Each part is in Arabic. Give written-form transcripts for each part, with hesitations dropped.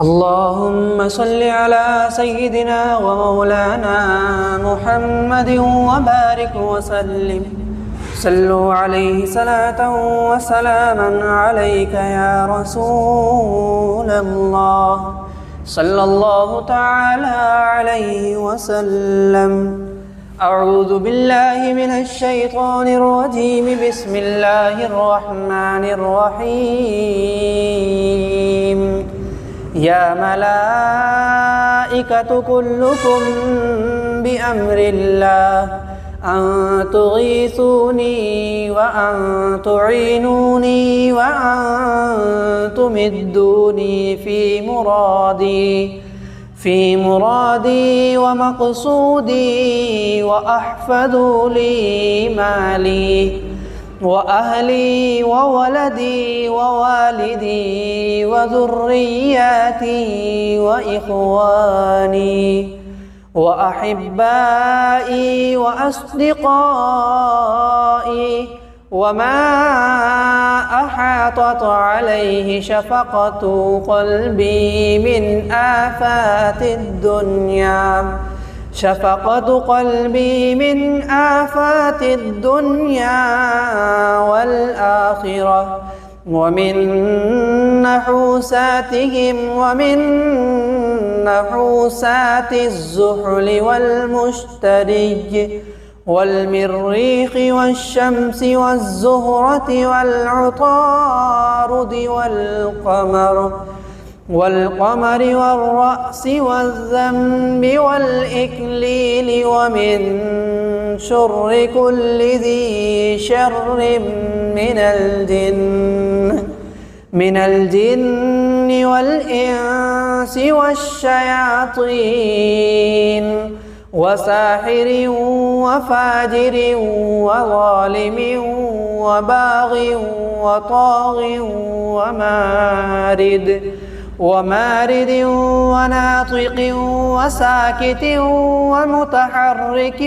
اللهم صل على سيدنا ومولانا محمد وبارك وسلم. صلوا عليه صلاة وسلاما عليك يا رسول الله صلى الله تعالى عليه وسلم. أعوذ بالله من الشيطان الرجيم. بسم الله الرحمن الرحيم. يا ملائكة كلكم بأمر الله أن تغيثوني وأن تعينوني وأن تمدوني في مرادي ومقصودي وأحفظوا لي مالي وأهلي وولدي ووالدي وذرياتي وإخواني وأحبائي وأصدقائي وما أحاطت عليه شفقة قلبي من آفات الدنيا والآخرة ومن نحوساتهم ومن نحوسات الزحل والمشتري والمريخ والشمس والزهرة والعطارد والقمر والرأس والذنب والإكليل ومن شر كل ذي شر من الجن والإنس والشياطين وساحر وفاجر وظالم وباغ وطاغ ومارد وناطق وساكت ومتحرك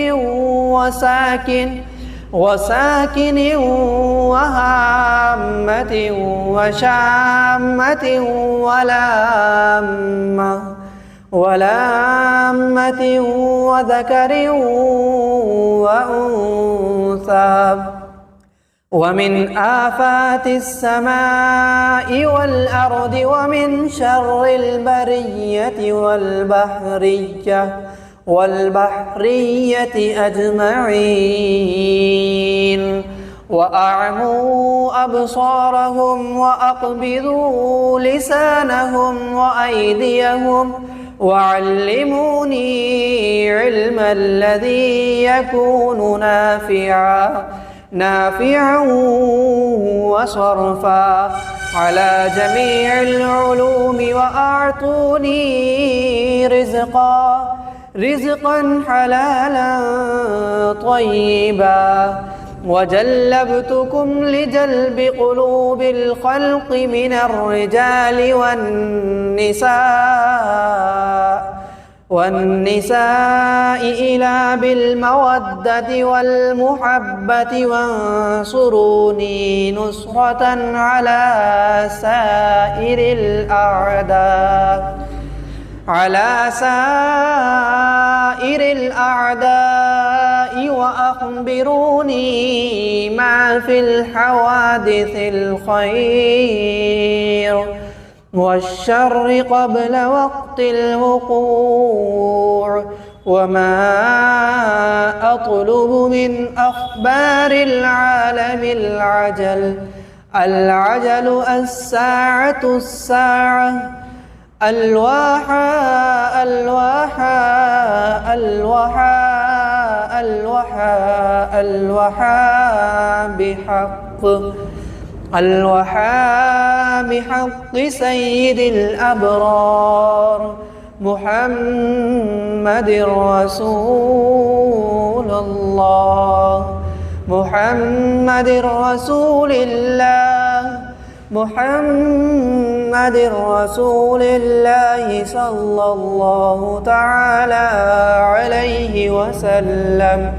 وساكن وهامة وشامة ولامة وذكر وأنثى. ومن آفات السماء والأرض ومن شر البرية والبحرية أجمعين. وأعموا أبصارهم وأقبضوا لسانهم وأيديهم وعلموني علما الذي يكون نافعا وصرفا على جميع العلوم وأعطوني رزقا حلالا طيبا. وجلبتكم لجلب قلوب الخلق من الرجال والنساء إلى بالمودة والمحبة وانصروني نصرة على سائر الأعداء وأخبروني ما في الحوادث الخير والشر قبل وقت الوقوع. وما أطلب من أخبار العالم العجل الساعة الوحى بحق سيد الأبرار محمد رسول الله محمد رسول الله محمد رسول الله صلى الله تعالى عليه وسلم.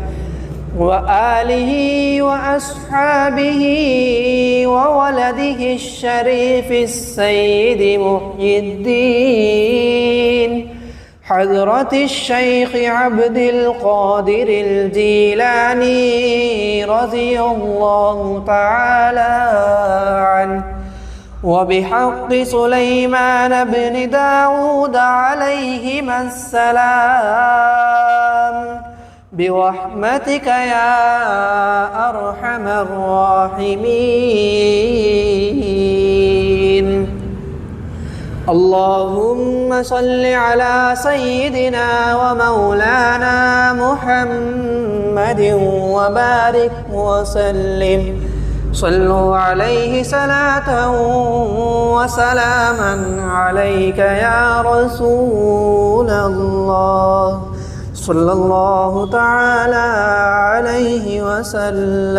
وآله وأصحابه وولده الشريف السيد محي الدين حضرة الشيخ عبد القادر الجيلاني رضي الله تعالى عنه، وبحق سليمان بن داود عليهما السلام، برحمتك يا أرحم الراحمين. اللهم صل على سيدنا ومولانا محمد وبارك وسلم. صلوا عليه صلاة وسلاما عليك يا رسول الله صلى الله تعالى عليه وسلم.